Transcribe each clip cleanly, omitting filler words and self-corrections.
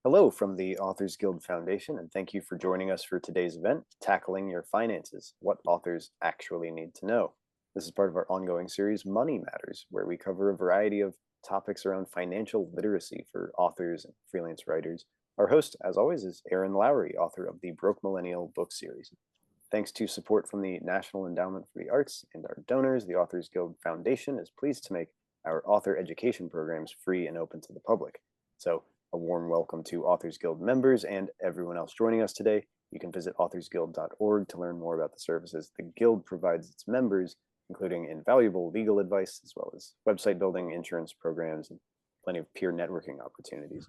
Hello from the Authors Guild Foundation, and thank you for joining us for today's event, Tackling Your Finances, What Authors Actually Need to Know. This is part of our ongoing series, Money Matters, where we cover a variety of topics around financial literacy for authors and freelance writers. Our host, as always, is Erin Lowry, author of the Broke Millennial book series. Thanks to support from the National Endowment for the Arts and our donors, the Authors Guild Foundation is pleased to make our author education programs free and open to the public. So, a warm welcome to Authors Guild members and everyone else joining us today. You can visit authorsguild.org to learn more about the services the Guild provides its members, including invaluable legal advice, as well as website building, insurance programs, and plenty of peer networking opportunities.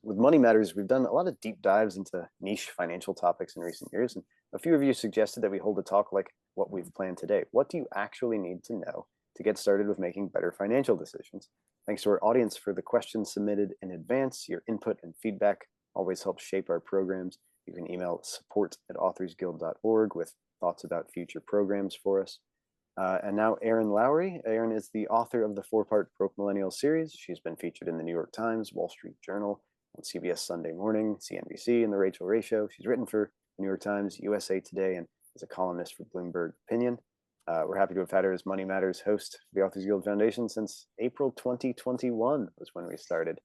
With Money Matters, we've done a lot of deep dives into niche financial topics in recent years, and a few of you suggested that we hold a talk like what we've planned today. What do you actually need to know to get started with making better financial decisions? Thanks to our audience for the questions submitted in advance. Your input and feedback always helps shape our programs. You can email support@authorsguild.org with thoughts about future programs for us. And now Erin Lowry. Erin is the author of the four-part Broke Millennial series. She's been featured in the New York Times, Wall Street Journal, on CBS Sunday Morning, CNBC, and The Rachael Ray Show. She's written for the New York Times, USA Today, and is a columnist for Bloomberg Opinion. We're happy to have had her as Money Matters host for the Authors Guild Foundation since April 2021 was when we started.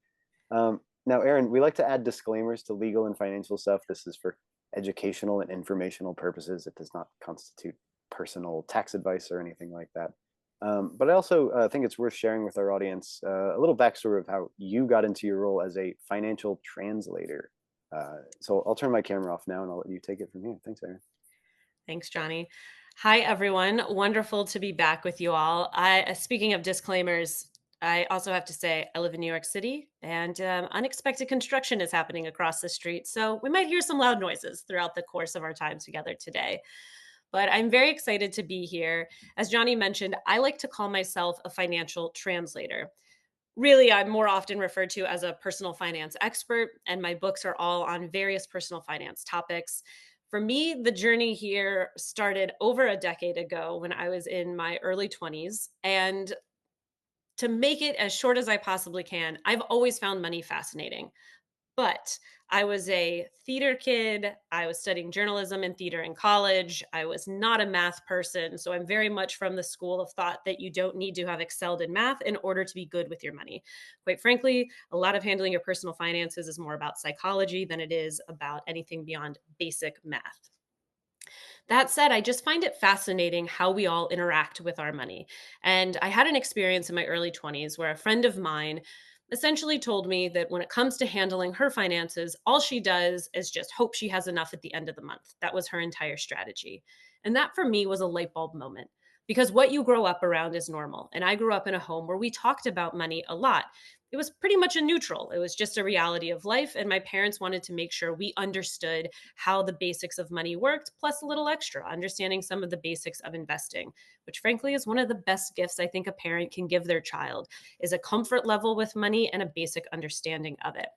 Now, Erin, we like to add disclaimers to legal and financial stuff. This is for educational and informational purposes. It does not constitute personal tax advice or anything like that. But I also think it's worth sharing with our audience a little backstory of how you got into your role as a financial translator. So I'll turn my camera off now and I'll let you take it from here. Thanks, Erin. Thanks, Johnny. Hi, everyone. Wonderful to be back with you all. Speaking of disclaimers, I also have to say I live in New York City, and unexpected construction is happening across the street. So we might hear some loud noises throughout the course of our time together today. But I'm very excited to be here. As Johnny mentioned, I like to call myself a financial translator. Really, I'm more often referred to as a personal finance expert, and my books are all on various personal finance topics. For me, the journey here started over a decade ago when I was in my early 20s. And to make it as short as I possibly can, I've always found money fascinating. But I was a theater kid. I was studying journalism and theater in college. I was not a math person. So I'm very much from the school of thought that you don't need to have excelled in math in order to be good with your money. Quite frankly, a lot of handling your personal finances is more about psychology than it is about anything beyond basic math. That said, I just find it fascinating how we all interact with our money. And I had an experience in my early 20s where a friend of mine essentially told me that when it comes to handling her finances, all she does is just hope she has enough at the end of the month. That was her entire strategy. And that for me was a light bulb moment because what you grow up around is normal. And I grew up in a home where we talked about money a lot. It was pretty much a neutral. It was just a reality of life. And my parents wanted to make sure we understood how the basics of money worked, plus a little extra, understanding some of the basics of investing, which frankly is one of the best gifts I think a parent can give their child is a comfort level with money and a basic understanding of it.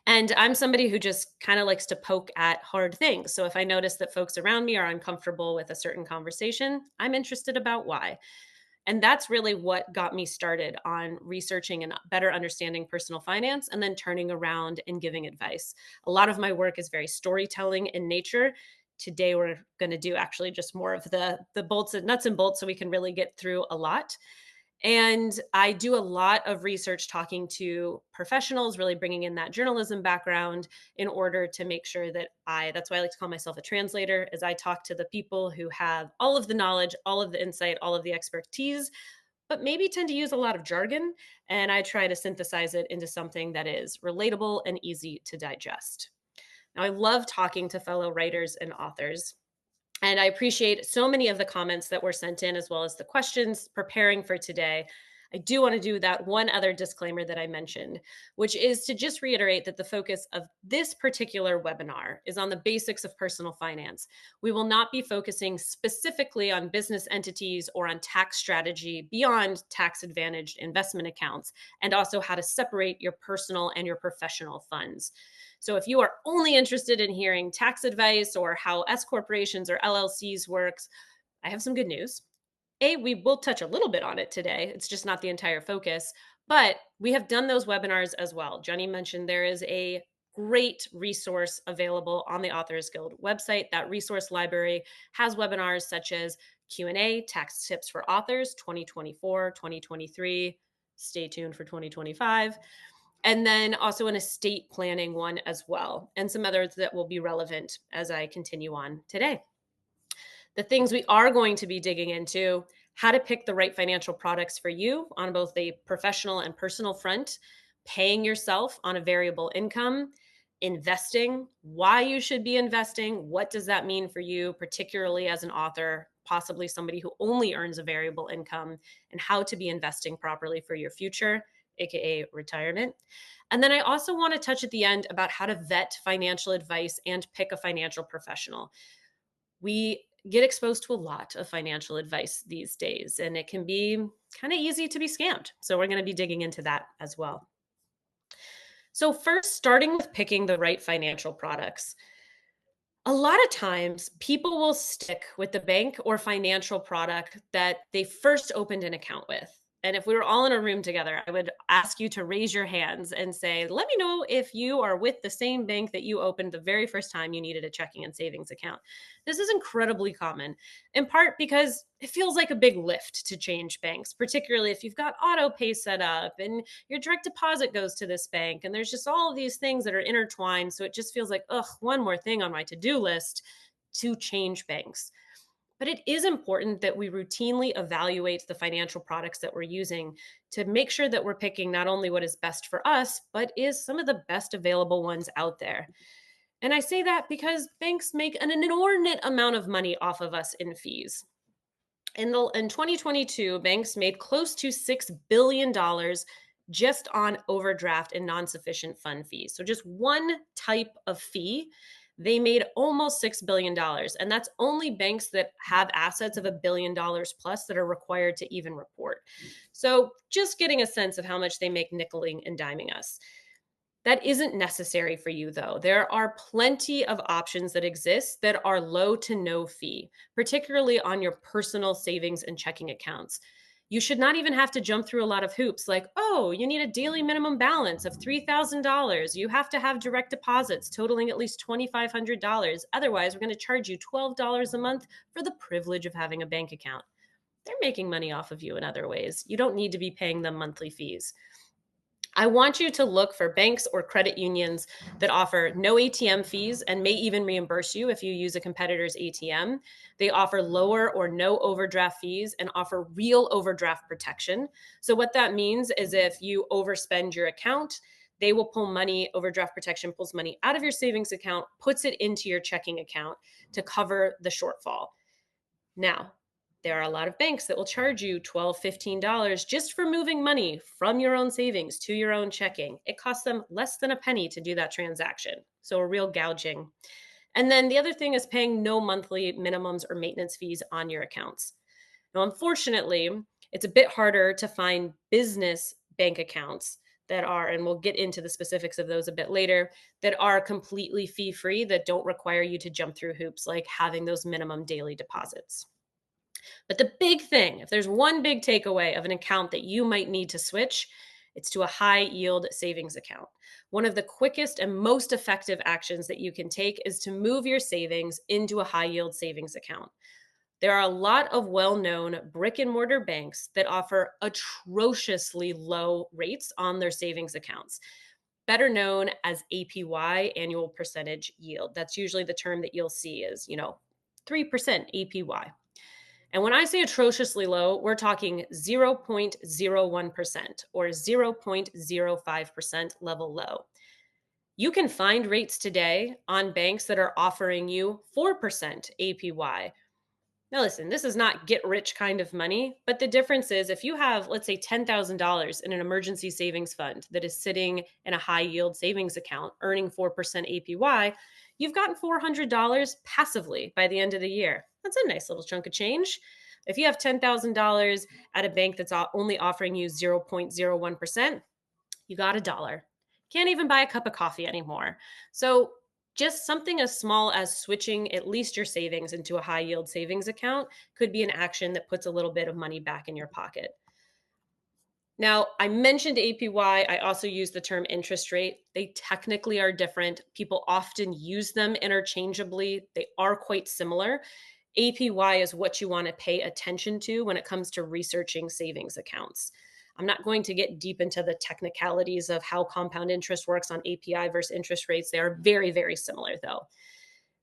And I'm somebody who just kind of likes to poke at hard things. So if I notice that folks around me are uncomfortable with a certain conversation, I'm interested about why. And that's really what got me started on researching and better understanding personal finance and then turning around and giving advice. A lot of my work is very storytelling in nature. Today we're going to do actually just more of the bolts and nuts and bolts so we can really get through a lot. And I do a lot of research talking to professionals, really bringing in that journalism background in order to make sure that that's why I like to call myself a translator, as I talk to the people who have all of the knowledge, all of the insight, all of the expertise, but maybe tend to use a lot of jargon. And I try to synthesize it into something that is relatable and easy to digest. Now, I love talking to fellow writers and authors. And I appreciate so many of the comments that were sent in, as well as the questions preparing for today. I do want to do that one other disclaimer that I mentioned, which is to just reiterate that the focus of this particular webinar is on the basics of personal finance. We will not be focusing specifically on business entities or on tax strategy beyond tax advantaged investment accounts, and also how to separate your personal and your professional funds. So if you are only interested in hearing tax advice or how S corporations or LLCs works, I have some good news. We will touch a little bit on it today. It's just not the entire focus, but we have done those webinars as well. Johnny mentioned there is a great resource available on the Authors Guild website. That resource library has webinars such as Q&A, tax tips for authors 2024, 2023. Stay tuned for 2025. And then also an estate planning one as well, and some others that will be relevant as I continue on today. The things we are going to be digging into: how to pick the right financial products for you on both a professional and personal front, paying yourself on a variable income, investing, why you should be investing, what does that mean for you, particularly as an author, possibly somebody who only earns a variable income, and how to be investing properly for your future, aka retirement. And then I also want to touch at the end about how to vet financial advice and pick a financial professional. We get exposed to a lot of financial advice these days, and it can be kind of easy to be scammed. So, we're going to be digging into that as well. So, first, starting with picking the right financial products. A lot of times, people will stick with the bank or financial product that they first opened an account with. And if we were all in a room together, I would ask you to raise your hands and say, let me know if you are with the same bank that you opened the very first time you needed a checking and savings account. This is incredibly common, in part because it feels like a big lift to change banks, particularly if you've got auto pay set up and your direct deposit goes to this bank. And there's just all of these things that are intertwined. So it just feels like, ugh, one more thing on my to do list to change banks. But it is important that we routinely evaluate the financial products that we're using to make sure that we're picking not only what is best for us, but is some of the best available ones out there. And I say that because banks make an inordinate amount of money off of us in fees. In 2022, banks made close to $6 billion just on overdraft and non-sufficient fund fees. So just one type of fee, they made almost $6 billion. And that's only banks that have assets of $1 billion plus that are required to even report. So just getting a sense of how much they make nickeling and diming us. That isn't necessary for you, though. There are plenty of options that exist that are low to no fee, particularly on your personal savings and checking accounts. You should not even have to jump through a lot of hoops like, oh, you need a daily minimum balance of $3,000. You have to have direct deposits totaling at least $2,500. Otherwise, we're going to charge you $12 a month for the privilege of having a bank account. They're making money off of you in other ways. You don't need to be paying them monthly fees. I want you to look for banks or credit unions that offer no ATM fees and may even reimburse you if you use a competitor's ATM. They offer lower or no overdraft fees and offer real overdraft protection. So, what that means is if you overspend your account, they will pull money. Overdraft protection pulls money out of your savings account, puts it into your checking account to cover the shortfall. Now, there are a lot of banks that will charge you $12, $15 just for moving money from your own savings to your own checking. It costs them less than a penny to do that transaction. So, a real gouging. And then the other thing is paying no monthly minimums or maintenance fees on your accounts. Now, unfortunately, it's a bit harder to find business bank accounts that are, and we'll get into the specifics of those a bit later, that are completely fee free, that don't require you to jump through hoops like having those minimum daily deposits. But the big thing, if there's one big takeaway of an account that you might need to switch, it's to a high yield savings account. One of the quickest and most effective actions that you can take is to move your savings into a high yield savings account. There are a lot of well known brick and mortar banks that offer atrociously low rates on their savings accounts, better known as APY, annual percentage yield. That's usually the term that you'll see is, 3% APY. And when I say atrociously low, we're talking 0.01% or 0.05% level low. You can find rates today on banks that are offering you 4% APY. Now, listen, this is not get rich kind of money, but the difference is if you have, let's say, $10,000 in an emergency savings fund that is sitting in a high yield savings account earning 4% APY, you've gotten $400 passively by the end of the year. That's a nice little chunk of change. If you have $10,000 at a bank that's only offering you 0.01%, you got $1. Can't even buy a cup of coffee anymore. So Just something as small as switching at least your savings into a high yield savings account could be an action that puts a little bit of money back in your pocket. Now, I mentioned APY. I also use the term interest rate. They technically are different. People often use them interchangeably. They are quite similar. APY is what you want to pay attention to when it comes to researching savings accounts. I'm not going to get deep into the technicalities of how compound interest works on API versus interest rates. They are very, very similar, though.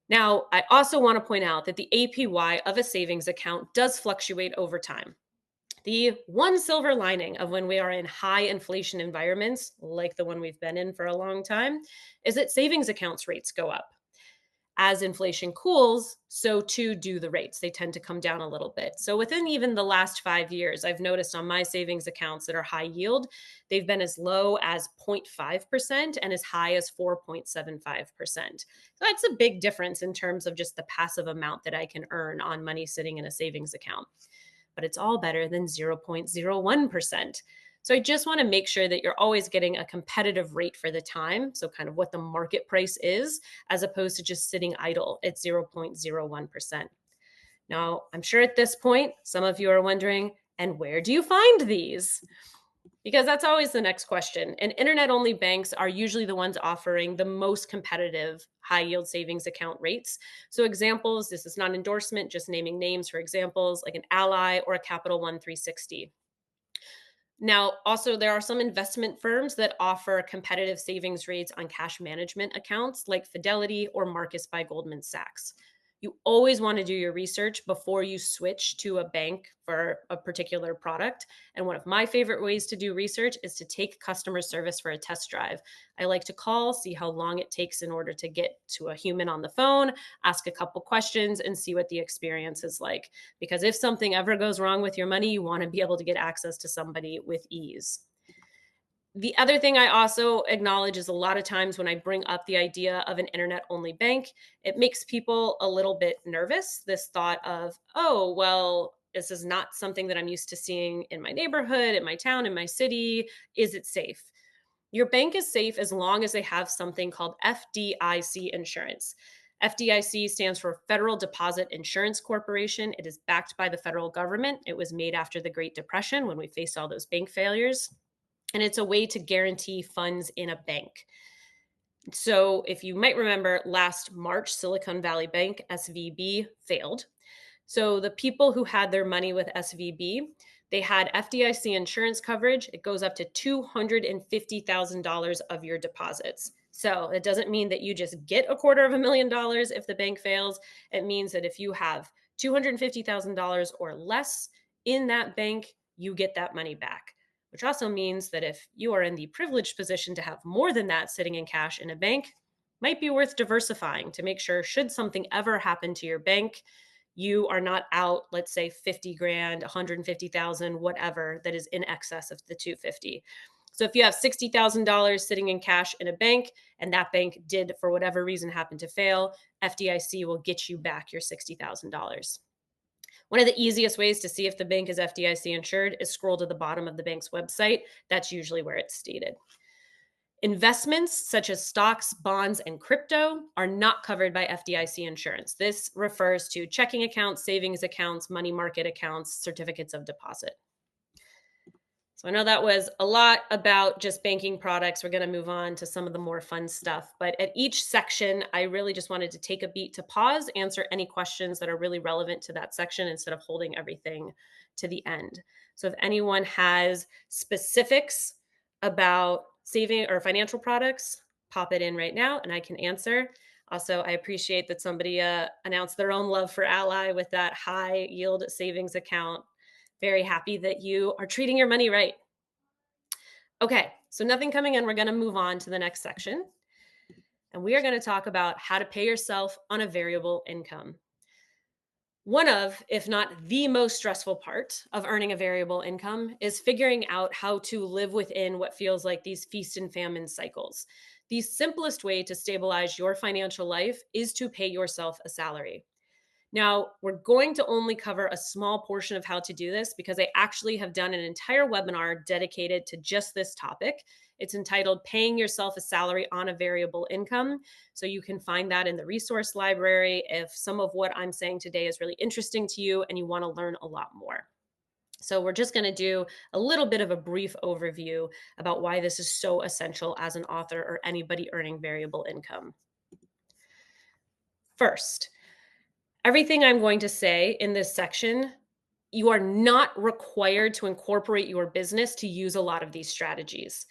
Now, I also want to point out that the APY of a savings account does fluctuate over time. The one silver lining of when we are in high inflation environments, like the one we've been in for a long time, is that savings accounts rates go up. As inflation cools, so too do the rates. They tend to come down a little bit. So within even the last 5 years, I've noticed on my savings accounts that are high yield, they've been as low as 0.5% and as high as 4.75%. So that's a big difference in terms of just the passive amount that I can earn on money sitting in a savings account, but it's all better than 0.01%. So I just want to make sure that you're always getting a competitive rate for the time. So, kind of what the market price is, as opposed to just sitting idle at 0.01%. Now, I'm sure at this point, some of you are wondering, and where do you find these? Because that's always the next question. And internet only banks are usually the ones offering the most competitive high yield savings account rates. So, examples, this is not endorsement, just naming names for examples, like an Ally or a Capital One 360. Now, also, there are some investment firms that offer competitive savings rates on cash management accounts like Fidelity or Marcus by Goldman Sachs. You always want to do your research before you switch to a bank for a particular product. And one of my favorite ways to do research is to take customer service for a test drive. I like to call, see how long it takes in order to get to a human on the phone, ask a couple questions, and see what the experience is like. Because if something ever goes wrong with your money, you want to be able to get access to somebody with ease. The other thing I also acknowledge is a lot of times when I bring up the idea of an internet only bank, it makes people a little bit nervous. This thought of, oh, well, this is not something that I'm used to seeing in my neighborhood, in my town, in my city. Is it safe? Your bank is safe as long as they have something called FDIC insurance. FDIC stands for Federal Deposit Insurance Corporation. It is backed by the federal government. It was made after the Great Depression when we faced all those bank failures. And it's a way to guarantee funds in a bank. So, if you might remember last March, Silicon Valley Bank, SVB, failed. So, the people who had their money with SVB, they had FDIC insurance coverage. It goes up to $250,000 of your deposits. So, it doesn't mean that you just get $250,000 if the bank fails. It means that if you have $250,000 or less in that bank, you get that money back, which also means that if you are in the privileged position to have more than that sitting in cash in a bank, might be worth diversifying to make sure should something ever happen to your bank, you are not out, let's say 50 grand, 150,000, whatever that is in excess of the 250. So if you have $60,000 sitting in cash in a bank and that bank did for whatever reason happen to fail, FDIC will get you back your $60,000. One of the easiest ways to see if the bank is FDIC insured is scroll to the bottom of the bank's website. That's usually where it's stated. Investments such as stocks, bonds, and crypto are not covered by FDIC insurance. This refers to checking accounts, savings accounts, money market accounts, certificates of deposit. So I know that was a lot about just banking products. We're going to move on to some of the more fun stuff. But at each section, I really just wanted to take a beat to pause, answer any questions that are really relevant to that section instead of holding everything to the end. So if anyone has specifics about saving or financial products, pop it in right now and I can answer. Also, I appreciate that somebody announced their own love for Ally with that high yield savings account. Very happy that you are treating your money right. Okay, so nothing coming in. We're going to move on to the next section. And we are going to talk about how to pay yourself on a variable income. One of, if not the most stressful part of earning a variable income is figuring out how to live within what feels like these feast and famine cycles. The simplest way to stabilize your financial life is to pay yourself a salary. Now, we're going to only cover a small portion of how to do this because I actually have done an entire webinar dedicated to just this topic. It's entitled Paying Yourself a Salary on a Variable Income. So you can find that in the resource library if some of what I'm saying today is really interesting to you and you want to learn a lot more. So we're just going to do a little bit of a brief overview about why this is so essential as an author or anybody earning variable income. First, everything I'm going to say in this section, you are not required to incorporate your business to use a lot of these strategies.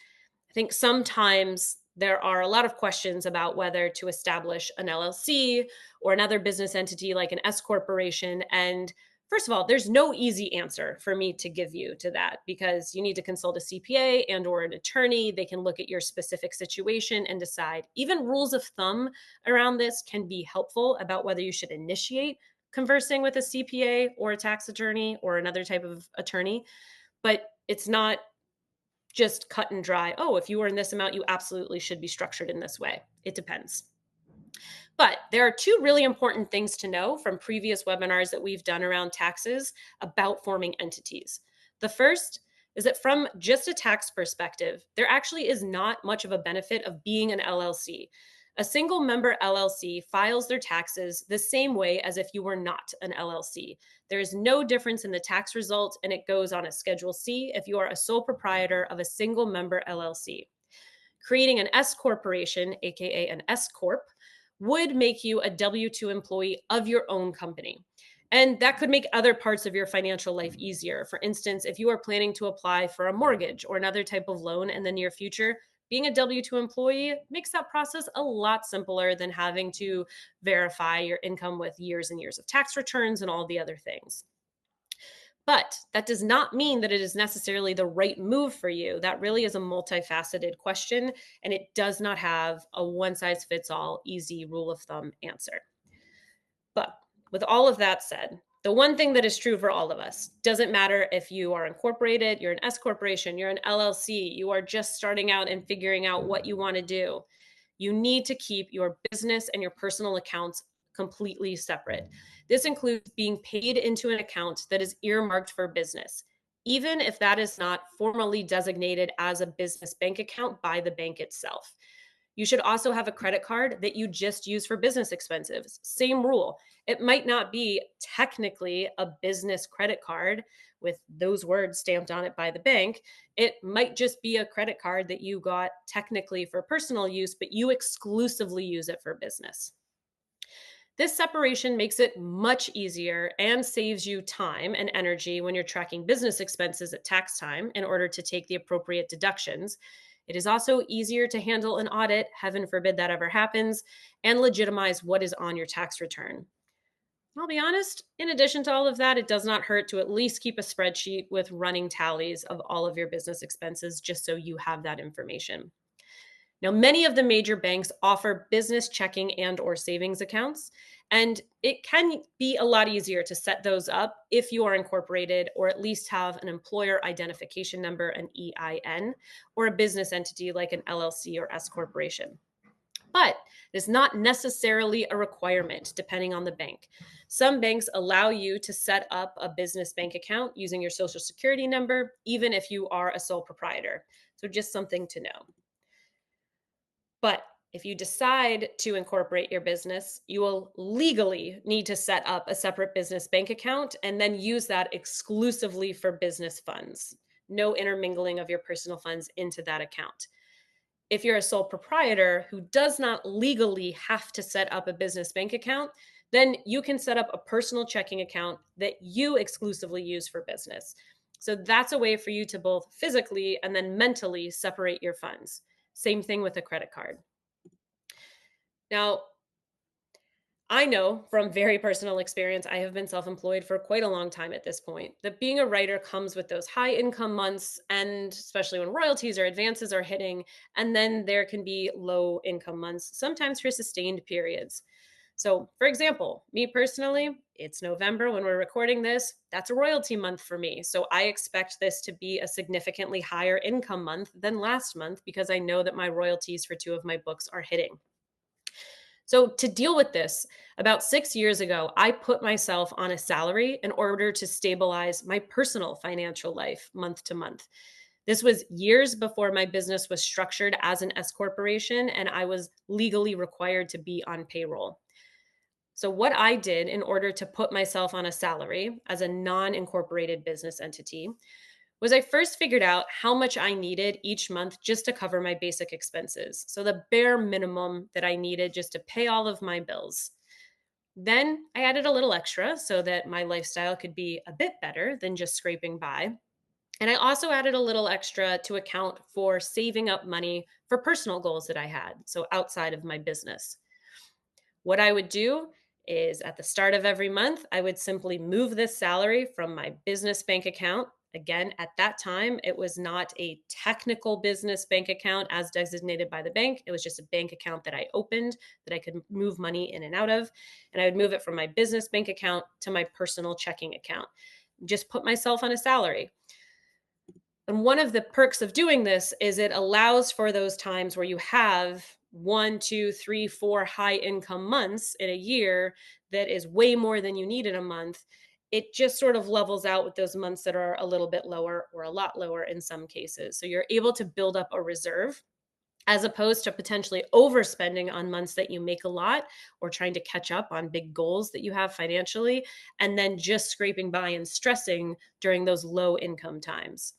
I think sometimes there are a lot of questions about whether to establish an LLC or another business entity like an S corporation. And first of all, there's no easy answer for me to give you to that because you need to consult a CPA and or an attorney. They can look at your specific situation and decide. Even rules of thumb around this can be helpful about whether you should initiate conversing with a CPA or a tax attorney or another type of attorney. But it's not just cut and dry. Oh, if you earn this amount, you absolutely should be structured in this way. It depends. But there are two really important things to know from previous webinars that we've done around taxes about forming entities. The first is that from just a tax perspective, there actually is not much of a benefit of being an LLC. A single member LLC files their taxes the same way as if you were not an LLC. There is no difference in the tax result, and it goes on a Schedule C if you are a sole proprietor of a single member LLC. Creating an S corporation, aka an S corp, would make you a W 2 employee of your own company. And that could make other parts of your financial life easier. For instance, if you are planning to apply for a mortgage or another type of loan in the near future, being a W 2 employee makes that process a lot simpler than having to verify your income with years and years of tax returns and all the other things. But that does not mean that it is necessarily the right move for you. That really is a multifaceted question, and it does not have a one size fits all easy rule of thumb answer. But with all of that said, the one thing that is true for all of us doesn't matter if you are incorporated, you're an S corporation, you're an LLC, you are just starting out and figuring out what you want to do. You need to keep your business and your personal accounts completely separate. This includes being paid into an account that is earmarked for business, even if that is not formally designated as a business bank account by the bank itself. You should also have a credit card that you just use for business expenses. Same rule. It might not be technically a business credit card with those words stamped on it by the bank. It might just be a credit card that you got technically for personal use, but you exclusively use it for business. This separation makes it much easier and saves you time and energy when you're tracking business expenses at tax time in order to take the appropriate deductions. It is also easier to handle an audit, heaven forbid that ever happens, and legitimize what is on your tax return. I'll be honest, in addition to all of that, it does not hurt to at least keep a spreadsheet with running tallies of all of your business expenses just so you have that information. Now, many of the major banks offer business checking and or savings accounts, and it can be a lot easier to set those up if you are incorporated or at least have an employer identification number, an EIN, or a business entity like an LLC or S corporation. But it is not necessarily a requirement depending on the bank. Some banks allow you to set up a business bank account using your social security number, even if you are a sole proprietor. So just something to know. But if you decide to incorporate your business, you will legally need to set up a separate business bank account and then use that exclusively for business funds. No intermingling of your personal funds into that account. If you're a sole proprietor who does not legally have to set up a business bank account, then you can set up a personal checking account that you exclusively use for business. So that's a way for you to both physically and then mentally separate your funds. Same thing with a credit card. Now, I know from very personal experience, I have been self employed for quite a long time at this point, that being a writer comes with those high income months, and especially when royalties or advances are hitting. And then there can be low income months, sometimes for sustained periods. So, for example, me personally, it's November when we're recording this. That's a royalty month for me. So, I expect this to be a significantly higher income month than last month because I know that my royalties for two of my books are hitting. So, to deal with this, about 6 years ago, I put myself on a salary in order to stabilize my personal financial life month to month. This was years before my business was structured as an S corporation and I was legally required to be on payroll. So, what I did in order to put myself on a salary as a non incorporated business entity was I first figured out how much I needed each month just to cover my basic expenses. So, the bare minimum that I needed just to pay all of my bills. Then I added a little extra so that my lifestyle could be a bit better than just scraping by. And I also added a little extra to account for saving up money for personal goals that I had, so outside of my business. What I would do is at the start of every month, I would simply move this salary from my business bank account. Again, at that time, it was not a technical business bank account as designated by the bank. It was just a bank account that I opened that I could move money in and out of. And I would move it from my business bank account to my personal checking account. Just put myself on a salary. And one of the perks of doing this is it allows for those times where you have 1, 2, 3, 4 high income months in a year that is way more than you need in a month. It just sort of levels out with those months that are a little bit lower or a lot lower in some cases. So you're able to build up a reserve as opposed to potentially overspending on months that you make a lot or trying to catch up on big goals that you have financially and then just scraping by and stressing during those low income times.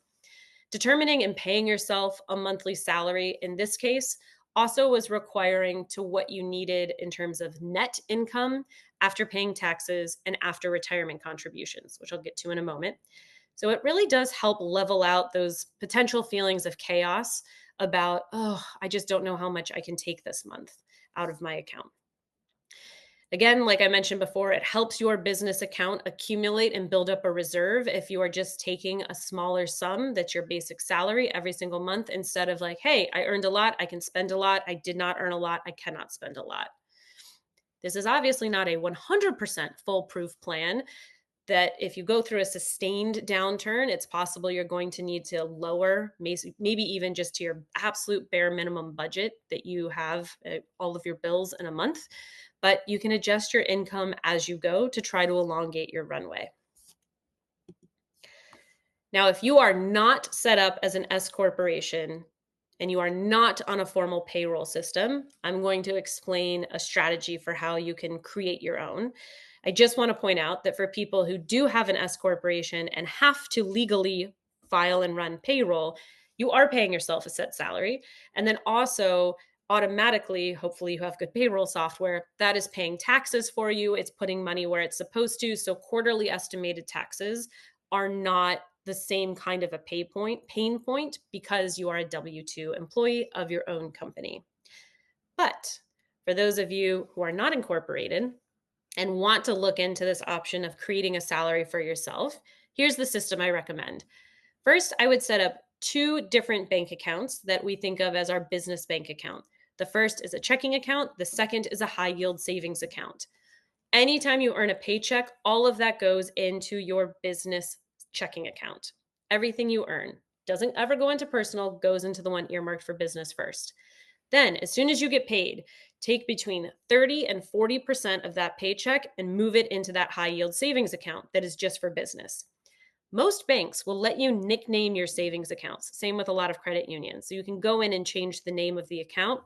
Determining and paying yourself a monthly salary in this case also was requiring to what you needed in terms of net income after paying taxes and after retirement contributions, which I'll get to in a moment. So it really does help level out those potential feelings of chaos about, oh, I just don't know how much I can take this month out of my account. Again, like I mentioned before, it helps your business account accumulate and build up a reserve if you are just taking a smaller sum that's your basic salary every single month instead of like, hey, I earned a lot, I can spend a lot. I did not earn a lot, I cannot spend a lot. This is obviously not a 100% foolproof plan. That if you go through a sustained downturn, it's possible you're going to need to lower, maybe even just to your absolute bare minimum budget that you have all of your bills in a month. But you can adjust your income as you go to try to elongate your runway. Now, if you are not set up as an S corporation and you are not on a formal payroll system, I'm going to explain a strategy for how you can create your own. I just want to point out that for people who do have an S corporation and have to legally file and run payroll, you are paying yourself a set salary. And then also, automatically, hopefully, you have good payroll software that is paying taxes for you. It's putting money where it's supposed to. So, quarterly estimated taxes are not the same kind of a pain point because you are a W-2 employee of your own company. But for those of you who are not incorporated and want to look into this option of creating a salary for yourself, here's the system I recommend. First, I would set up two different bank accounts that we think of as our business bank account. The first is a checking account, the second is a high yield savings account. Anytime you earn a paycheck, all of that goes into your business checking account. Everything you earn doesn't ever go into personal, goes into the one earmarked for business first. Then, as soon as you get paid, take between 30 and 40% of that paycheck and move it into that high yield savings account that is just for business. Most banks will let you nickname your savings accounts. Same with a lot of credit unions. So you can go in and change the name of the account.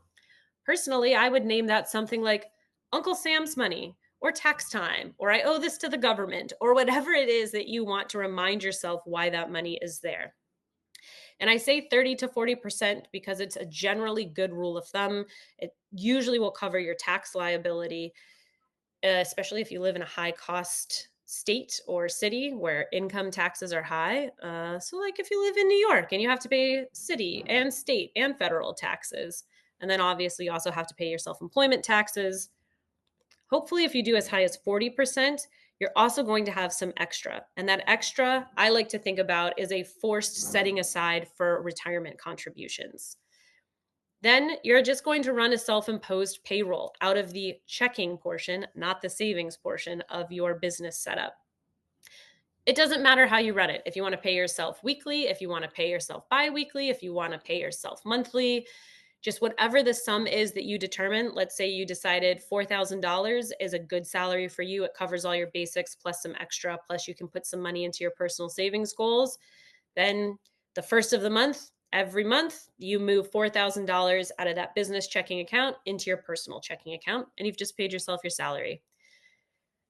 Personally, I would name that something like Uncle Sam's money or tax time, or I owe this to the government, or whatever it is that you want to remind yourself why that money is there. And I say 30 to 40% because it's a generally good rule of thumb. It usually will cover your tax liability, especially if you live in a high cost state or city where income taxes are high. So, like if you live in New York and you have to pay city and state and federal taxes, and then obviously you also have to pay your self employment taxes. Hopefully, if you do as high as 40%, you're also going to have some extra. And that extra, I like to think about, is a forced setting aside for retirement contributions. Then you're just going to run a self imposed payroll out of the checking portion, not the savings portion of your business setup. It doesn't matter how you run it. If you want to pay yourself weekly, if you want to pay yourself bi weekly, if you want to pay yourself monthly, Just whatever the sum is that you determine. Let's say you decided $4,000 is a good salary for you. It covers all your basics plus some extra, plus you can put some money into your personal savings goals. Then the first of the month, every month, you move $4,000 out of that business checking account into your personal checking account, and you've just paid yourself your salary.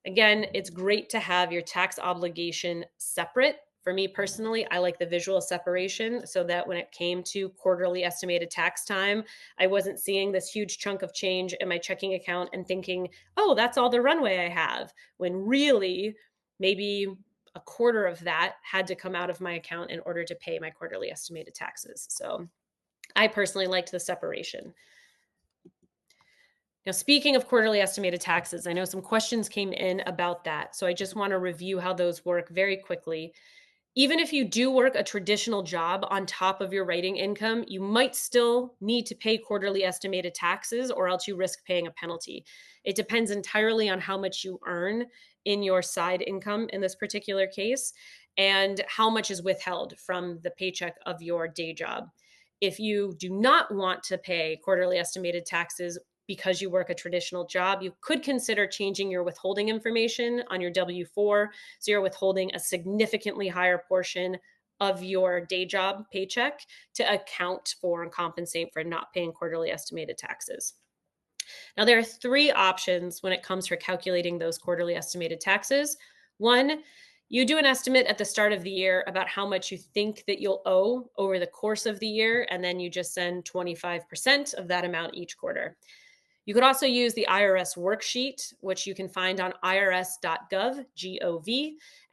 Again, it's great to have your tax obligation separate. For me personally, I like the visual separation so that when it came to quarterly estimated tax time, I wasn't seeing this huge chunk of change in my checking account and thinking, oh, that's all the runway I have, when really maybe a quarter of that had to come out of my account in order to pay my quarterly estimated taxes. So I personally liked the separation. Now, speaking of quarterly estimated taxes, I know some questions came in about that. So I just want to review how those work very quickly. Even if you do work a traditional job on top of your writing income, you might still need to pay quarterly estimated taxes, or else you risk paying a penalty. It depends entirely on how much you earn in your side income in this particular case, and how much is withheld from the paycheck of your day job. If you do not want to pay quarterly estimated taxes because you work a traditional job, you could consider changing your withholding information on your W 4. So you're withholding a significantly higher portion of your day job paycheck to account for and compensate for not paying quarterly estimated taxes. Now, there are three options when it comes for calculating those quarterly estimated taxes. One, you do an estimate at the start of the year about how much you think that you'll owe over the course of the year, and then you just send 25% of that amount each quarter. You could also use the IRS worksheet, which you can find on irs.gov,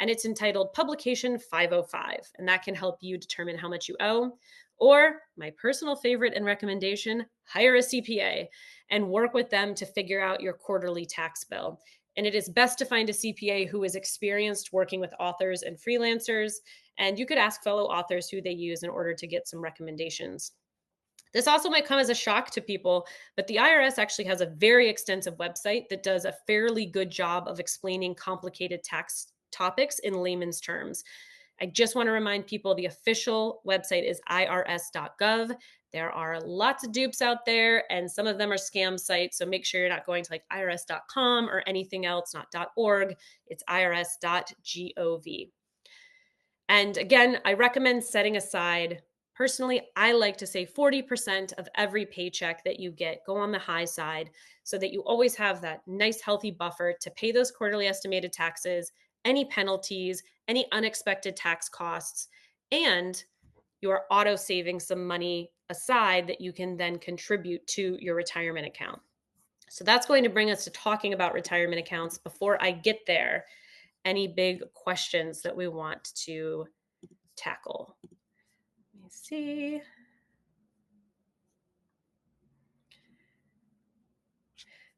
and it's entitled Publication 505, and that can help you determine how much you owe. Or, my personal favorite and recommendation, hire a CPA and work with them to figure out your quarterly tax bill. And it is best to find a CPA who is experienced working with authors and freelancers, and you could ask fellow authors who they use in order to get some recommendations. This also might come as a shock to people, but the IRS actually has a very extensive website that does a fairly good job of explaining complicated tax topics in layman's terms. I just want to remind people the official website is irs.gov. There are lots of dupes out there, and some of them are scam sites. So make sure you're not going to like irs.com or anything else, not .org. It's irs.gov. And again, I recommend setting aside, personally, I like to say 40% of every paycheck that you get, go on the high side so that you always have that nice, healthy buffer to pay those quarterly estimated taxes, any penalties, any unexpected tax costs, and you are auto saving some money aside that you can then contribute to your retirement account. So that's going to bring us to talking about retirement accounts. Before I get there, any big questions that we want to tackle? Let me see.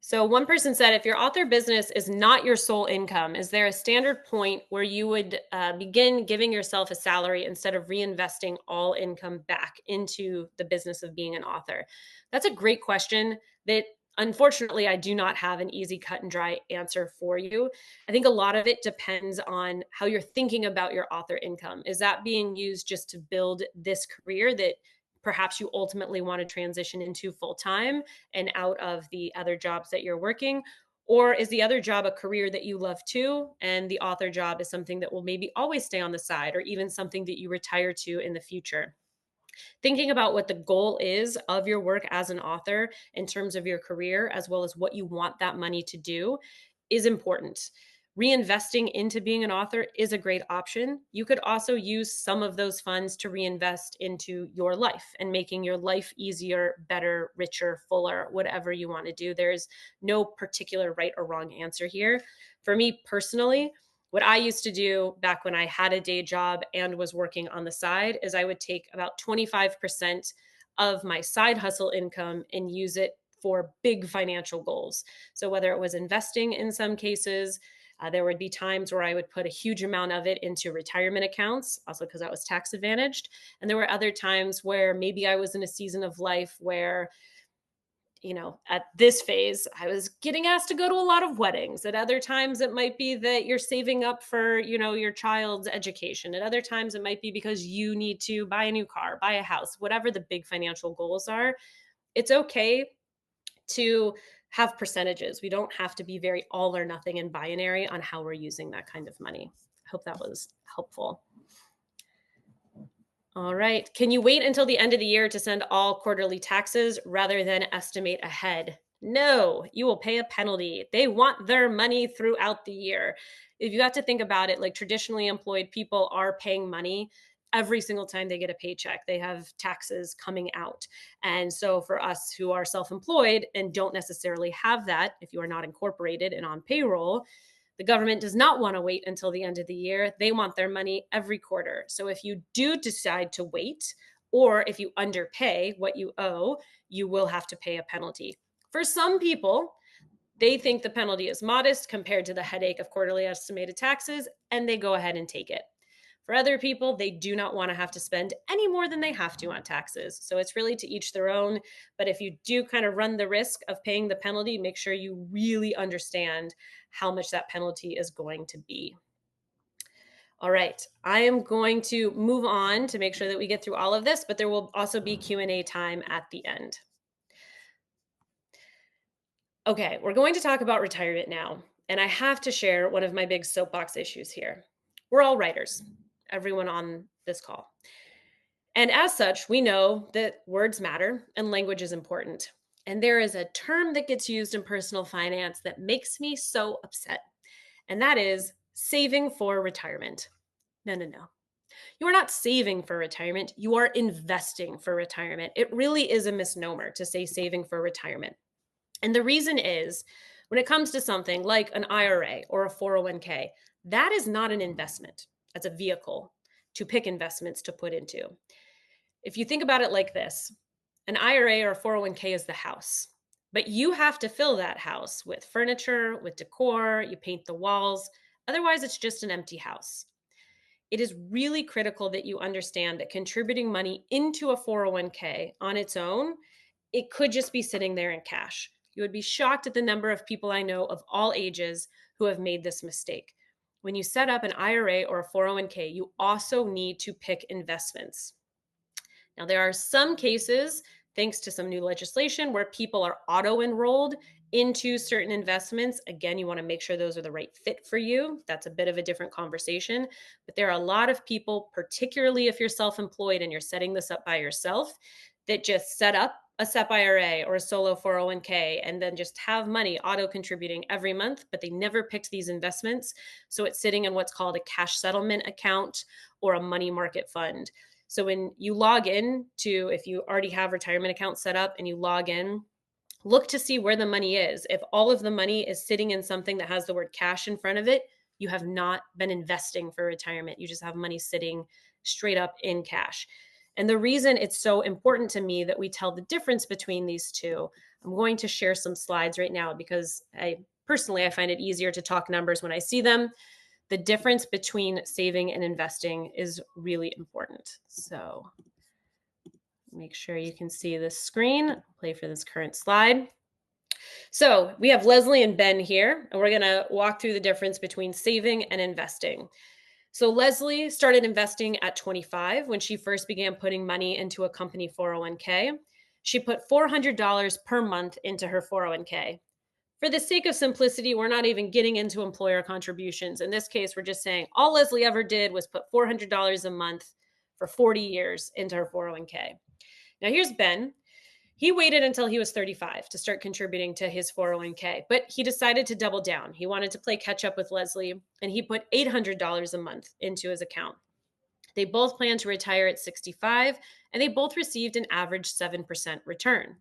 So one person said, if your author business is not your sole income, is there a standard point where you would begin giving yourself a salary instead of reinvesting all income back into the business of being an author? That's a great question that unfortunately I do not have an easy cut and dry answer for you. I think a lot of it depends on how you're thinking about your author income. Is that being used just to build this career that perhaps you ultimately want to transition into full time and out of the other jobs that you're working? Or is the other job a career that you love too? And the author job is something that will maybe always stay on the side, or even something that you retire to in the future? Thinking about what the goal is of your work as an author in terms of your career, as well as what you want that money to do, is important. Reinvesting into being an author is a great option. You could also use some of those funds to reinvest into your life and making your life easier, better, richer, fuller, whatever you want to do. There's no particular right or wrong answer here. For me personally, what I used to do back when I had a day job and was working on the side is I would take about 25% of my side hustle income and use it for big financial goals. So whether it was investing in some cases, there would be times where I would put a huge amount of it into retirement accounts, also because I was tax advantaged. And there were other times where maybe I was in a season of life where, at this phase, I was getting asked to go to a lot of weddings. At other times, it might be that you're saving up for, your child's education. At other times, it might be because you need to buy a new car, buy a house, whatever the big financial goals are. It's okay to have percentages. We don't have to be very all or nothing and binary on how we're using that kind of money. I hope that was helpful. All right. Can you wait until the end of the year to send all quarterly taxes rather than estimate ahead? No, you will pay a penalty. They want their money throughout the year. If you have to think about it, like traditionally employed people are paying money every single time they get a paycheck. They have taxes coming out. And so for us who are self employed and don't necessarily have that, if you are not incorporated and on payroll, the government does not want to wait until the end of the year. They want their money every quarter. So if you do decide to wait, or if you underpay what you owe, you will have to pay a penalty. For some people, they think the penalty is modest compared to the headache of quarterly estimated taxes, and they go ahead and take it. For other people, they do not want to have to spend any more than they have to on taxes. So it's really to each their own. But if you do kind of run the risk of paying the penalty, make sure you really understand how much that penalty is going to be. All right, I am going to move on to make sure that we get through all of this, but there will also be Q&A time at the end. Okay, we're going to talk about retirement now. And I have to share one of my big soapbox issues here. We're all writers, everyone on this call. And as such, we know that words matter and language is important. And there is a term that gets used in personal finance that makes me so upset. And that is saving for retirement. No, no, no. You are not saving for retirement. You are investing for retirement. It really is a misnomer to say saving for retirement. And the reason is when it comes to something like an IRA or a 401k, that is not an investment. That's a vehicle to pick investments to put into. If you think about it like this, an IRA or a 401k is the house, but you have to fill that house with furniture, with decor, you paint the walls. Otherwise, it's just an empty house. It is really critical that you understand that contributing money into a 401k on its own, it could just be sitting there in cash. You would be shocked at the number of people I know of all ages who have made this mistake. When you set up an IRA or a 401k, you also need to pick investments. Now, there are some cases, thanks to some new legislation, where people are auto-enrolled into certain investments. Again, you want to make sure those are the right fit for you. That's a bit of a different conversation. But there are a lot of people, particularly if you're self-employed and you're setting this up by yourself, that just set up a SEP IRA or a solo 401k and then just have money auto-contributing every month, but they never picked these investments. So it's sitting in what's called a cash settlement account or a money market fund. So when you log in to, if you already have retirement accounts set up and you log in, look to see where the money is. If all of the money is sitting in something that has the word cash in front of it, you have not been investing for retirement. You just have money sitting straight up in cash. And the reason it's so important to me that we tell the difference between these two, I'm going to share some slides right now because I find it easier to talk numbers when I see them. The difference between saving and investing is really important. So make sure you can see this screen. Play for this current slide. So we have Leslie and Ben here, and we're going to walk through the difference between saving and investing. So Leslie started investing at 25 when she first began putting money into a company 401k. She put $400 per month into her 401k. For the sake of simplicity, we're not even getting into employer contributions. In this case, we're just saying all Leslie ever did was put $400 a month for 40 years into her 401k. Now here's Ben. He waited until he was 35 to start contributing to his 401k, but he decided to double down. He wanted to play catch up with Leslie, and he put $800 a month into his account. They both planned to retire at 65, and they both received an average 7% return.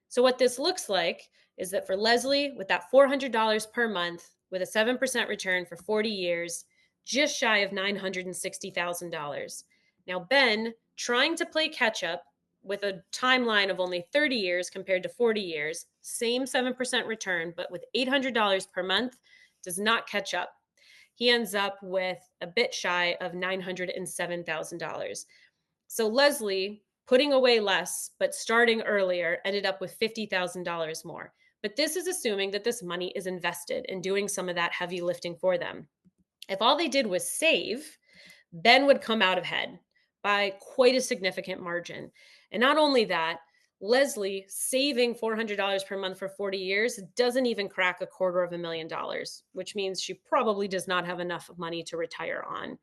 So what this looks like is that for Leslie, with that $400 per month, with a 7% return for 40 years, just shy of $960,000. Now, Ben, trying to play catch up with a timeline of only 30 years compared to 40 years, same 7% return, but with $800 per month, does not catch up. He ends up with a bit shy of $907,000. So Leslie, putting away less, but starting earlier, ended up with $50,000 more. But this is assuming that this money is invested and doing some of that heavy lifting for them. If all they did was save, Ben would come out ahead by quite a significant margin. And not only that, Leslie saving $400 per month for 40 years doesn't even crack $250,000, which means she probably does not have enough money to retire on.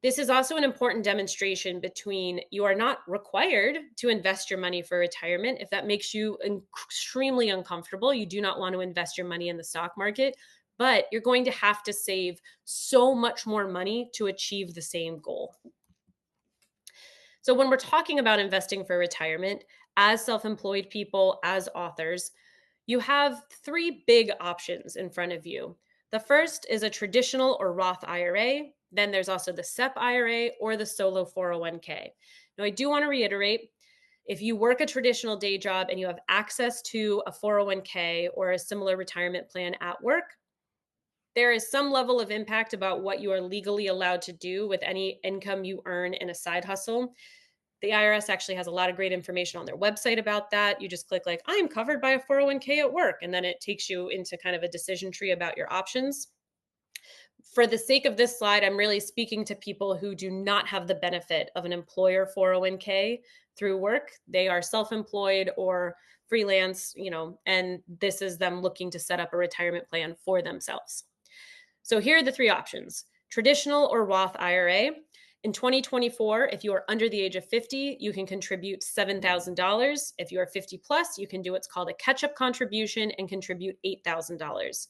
This is also an important demonstration between you are not required to invest your money for retirement. If that makes you extremely uncomfortable, you do not want to invest your money in the stock market, but you're going to have to save so much more money to achieve the same goal. So, when we're talking about investing for retirement, as self employed people, as authors, you have three big options in front of you. The first is a traditional or Roth IRA. Then there's also the SEP IRA or the solo 401k. Now, I do want to reiterate, if you work a traditional day job and you have access to a 401k or a similar retirement plan at work, there is some level of impact about what you are legally allowed to do with any income you earn in a side hustle. The IRS actually has a lot of great information on their website about that. You just click like, I am covered by a 401k at work, and then it takes you into kind of a decision tree about your options. For the sake of this slide, I'm really speaking to people who do not have the benefit of an employer 401k through work. They are self-employed or freelance, and this is them looking to set up a retirement plan for themselves. So here are the three options: traditional or Roth IRA. In 2024, if you are under the age of 50, you can contribute $7,000. If you are 50 plus, you can do what's called a catch-up contribution and contribute $8,000.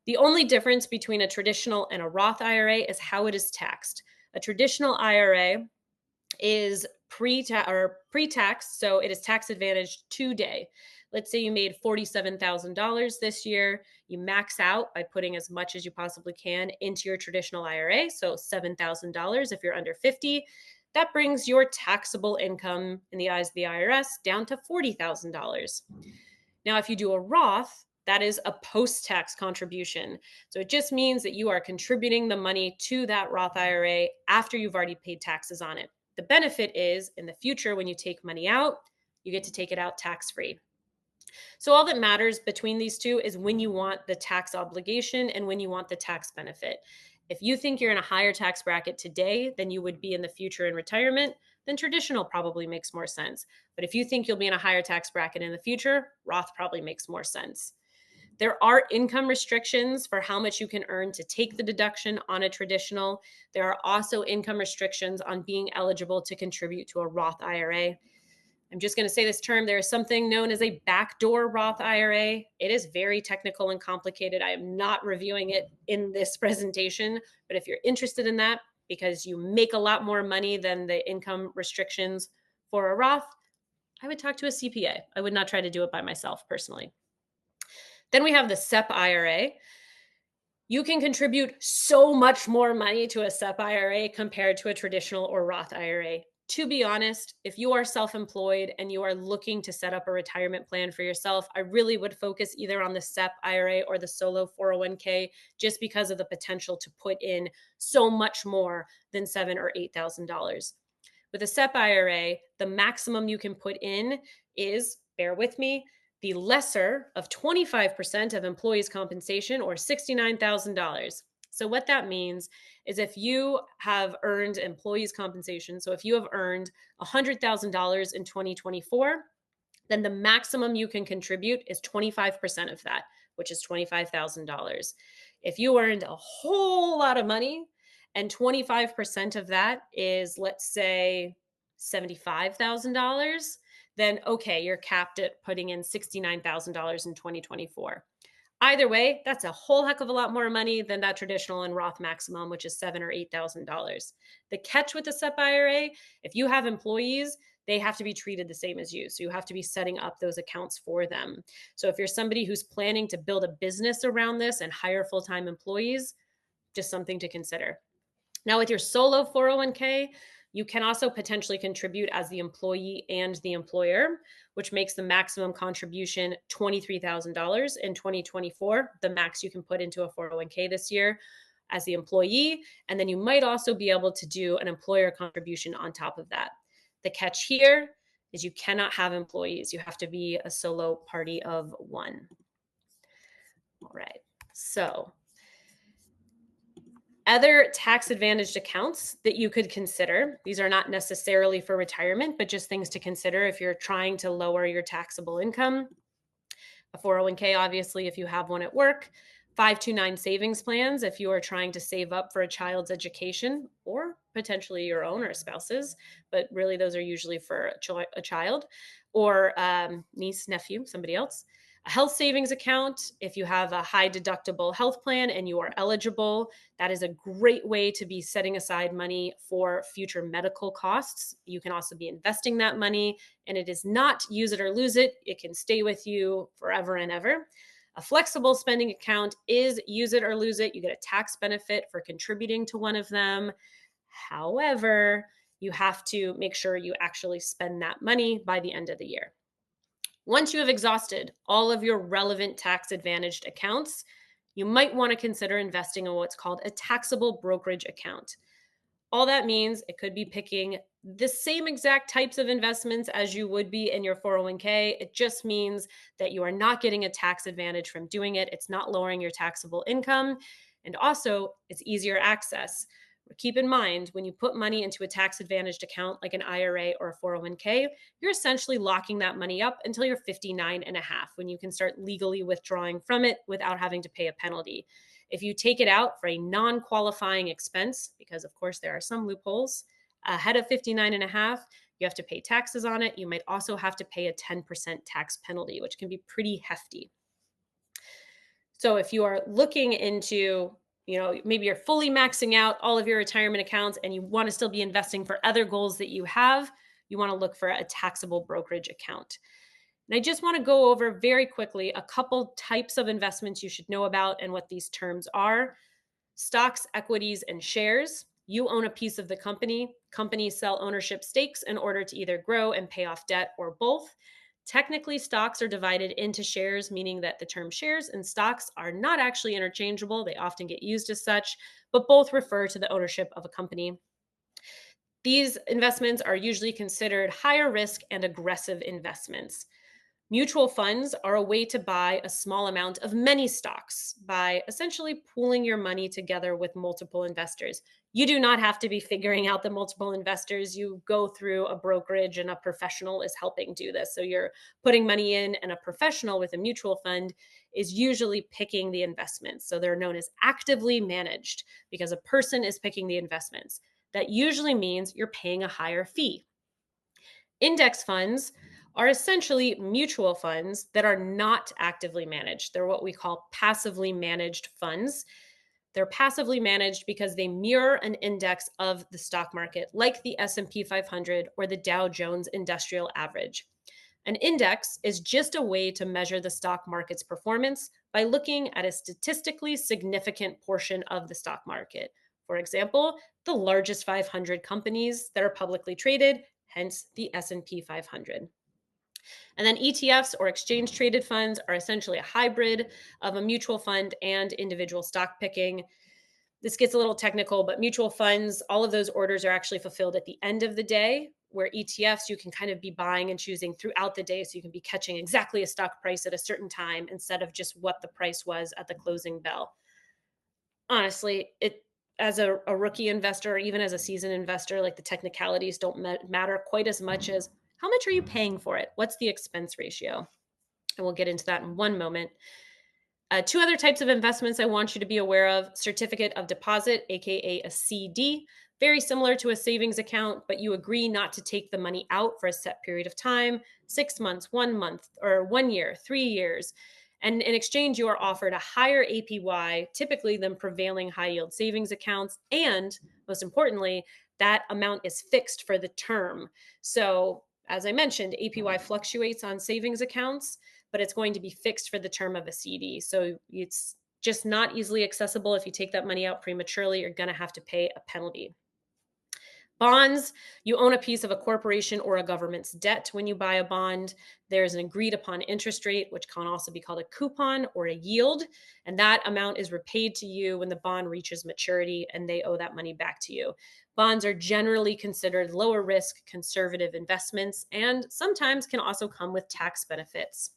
The only difference between a traditional and a Roth IRA is how it is taxed. A traditional IRA is pre-tax, so it is tax advantaged today. Let's say you made $47,000 this year. You max out by putting as much as you possibly can into your traditional IRA, so $7,000 if you're under 50. That brings your taxable income in the eyes of the IRS down to $40,000. Now, if you do a Roth, that is a post-tax contribution. So it just means that you are contributing the money to that Roth IRA after you've already paid taxes on it. The benefit is in the future, when you take money out, you get to take it out tax-free. So all that matters between these two is when you want the tax obligation and when you want the tax benefit. If you think you're in a higher tax bracket today than you would be in the future in retirement, then traditional probably makes more sense. But if you think you'll be in a higher tax bracket in the future, Roth probably makes more sense. There are income restrictions for how much you can earn to take the deduction on a traditional. There are also income restrictions on being eligible to contribute to a Roth IRA. I'm just going to say this term. There is something known as a backdoor Roth IRA. It is very technical and complicated. I am not reviewing it in this presentation, but if you're interested in that, because you make a lot more money than the income restrictions for a Roth, I would talk to a CPA. I would not try to do it by myself personally. Then we have the SEP IRA. You can contribute so much more money to a SEP IRA compared to a traditional or Roth IRA. To be honest, if you are self-employed and you are looking to set up a retirement plan for yourself, I really would focus either on the SEP IRA or the solo 401k, just because of the potential to put in so much more than $7,000 or $8,000. With a SEP IRA, the maximum you can put in is, bear with me, the lesser of 25% of employees' compensation, or $69,000. So what that means is if you have earned employees' compensation, so if you have earned $100,000 in 2024, then the maximum you can contribute is 25% of that, which is $25,000. If you earned a whole lot of money and 25% of that is, let's say, $75,000, then okay, you're capped at putting in $69,000 in 2024. Either way, that's a whole heck of a lot more money than that traditional and Roth maximum, which is $7,000 or $8,000. The catch with the SEP IRA, if you have employees, they have to be treated the same as you. So you have to be setting up those accounts for them. So if you're somebody who's planning to build a business around this and hire full-time employees, just something to consider. Now, with your solo 401k, you can also potentially contribute as the employee and the employer, which makes the maximum contribution $23,000 in 2024, the max you can put into a 401k this year as the employee. And then you might also be able to do an employer contribution on top of that. The catch here is you cannot have employees. You have to be a solo party of one. All right. So Other tax advantaged accounts that you could consider, these are not necessarily for retirement, but just things to consider if you're trying to lower your taxable income. A 401k, obviously, if you have one at work, 529 savings plans if you are trying to save up for a child's education or potentially your own or spouse's, but really those are usually for a child or niece, nephew, somebody else. A health savings account if you have a high deductible health plan and you are eligible. That is a great way to be setting aside money for future medical costs. You can also be investing that money, and it is not use it or lose it. It can stay with you forever and ever. A flexible spending account is use it or lose it. You get a tax benefit for contributing to one of them. However, you have to make sure you actually spend that money by the end of the year. Once you have exhausted all of your relevant tax advantaged accounts, you might want to consider investing in what's called a taxable brokerage account. All that means it could be picking the same exact types of investments as you would be in your 401k. It just means that you are not getting a tax advantage from doing it. It's not lowering your taxable income. And also, it's easier access. Keep in mind, when you put money into a tax advantaged account like an IRA or a 401k, you're essentially locking that money up until you're 59 and a half, when you can start legally withdrawing from it without having to pay a penalty. If you take it out for a non-qualifying expense, because of course there are some loopholes, ahead of 59 and a half, you have to pay taxes on it. You might also have to pay a 10% tax penalty, which can be pretty hefty. So if you are looking into, maybe you're fully maxing out all of your retirement accounts and you want to still be investing for other goals that you have, you want to look for a taxable brokerage account. And I just want to go over very quickly a couple types of investments you should know about and what these terms are. Stocks, equities, and shares. You own a piece of the company. Companies sell ownership stakes in order to either grow and pay off debt or both. Technically, stocks are divided into shares, meaning that the term shares and stocks are not actually interchangeable. They often get used as such, but both refer to the ownership of a company. These investments are usually considered higher risk and aggressive investments. Mutual funds are a way to buy a small amount of many stocks by essentially pooling your money together with multiple investors. You do not have to be figuring out the multiple investors. You go through a brokerage and a professional is helping do this. So you're putting money in, and a professional with a mutual fund is usually picking the investments. So they're known as actively managed because a person is picking the investments. That usually means you're paying a higher fee. Index funds are essentially mutual funds that are not actively managed. They're what we call passively managed funds. They're passively managed because they mirror an index of the stock market, like the S&P 500 or the Dow Jones Industrial Average. An index is just a way to measure the stock market's performance by looking at a statistically significant portion of the stock market. For example, the largest 500 companies that are publicly traded, hence the S&P 500. And then ETFs, or exchange traded funds, are essentially a hybrid of a mutual fund and individual stock picking. This gets a little technical, but mutual funds, all of those orders are actually fulfilled at the end of the day, where ETFs, you can kind of be buying and choosing throughout the day. So you can be catching exactly a stock price at a certain time instead of just what the price was at the closing bell. Honestly, as a rookie investor, or even as a seasoned investor, like the technicalities don't matter quite as much as how much are you paying for it? What's the expense ratio? And we'll get into that in one moment. Two other types of investments I want you to be aware of: certificate of deposit, aka a CD, very similar to a savings account, but you agree not to take the money out for a set period of time, 6 months, 1 month, or 1 year, 3 years. And in exchange, you are offered a higher APY, typically than prevailing high yield savings accounts. And most importantly, that amount is fixed for the term. So, as I mentioned, APY fluctuates on savings accounts, but it's going to be fixed for the term of a CD. So it's just not easily accessible. If you take that money out prematurely, you're going to have to pay a penalty. Bonds, you own a piece of a corporation or a government's debt when you buy a bond. There's an agreed upon interest rate, which can also be called a coupon or a yield. And that amount is repaid to you when the bond reaches maturity, and they owe that money back to you. Bonds are generally considered lower risk, conservative investments, and sometimes can also come with tax benefits.